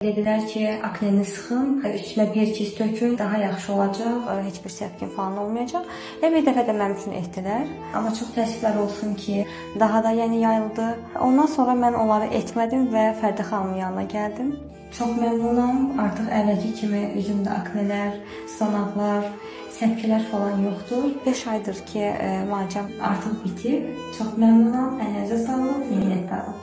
Dedilər ki, akneni sıxın, üstünə perkis tökün, daha yaxşı olacaq, heç bir səpkin falan olmayacaq. Və bir dəfə də mənim üçün etdilər. Amma çox təəssüflər olsun ki, daha da yayıldı. Ondan sonra mən onları etmədim və Fərdə xanımın yanına gəldim. Çox məmnunam. Artıq əvvəlki kimi üzümdə aknelər, sınaqlar, səpkilər falan yoxdur. 5 aydır ki, müalicəm artıq bitib. Çox məmnunam. Əlinizə sağlıq, minnətdaram.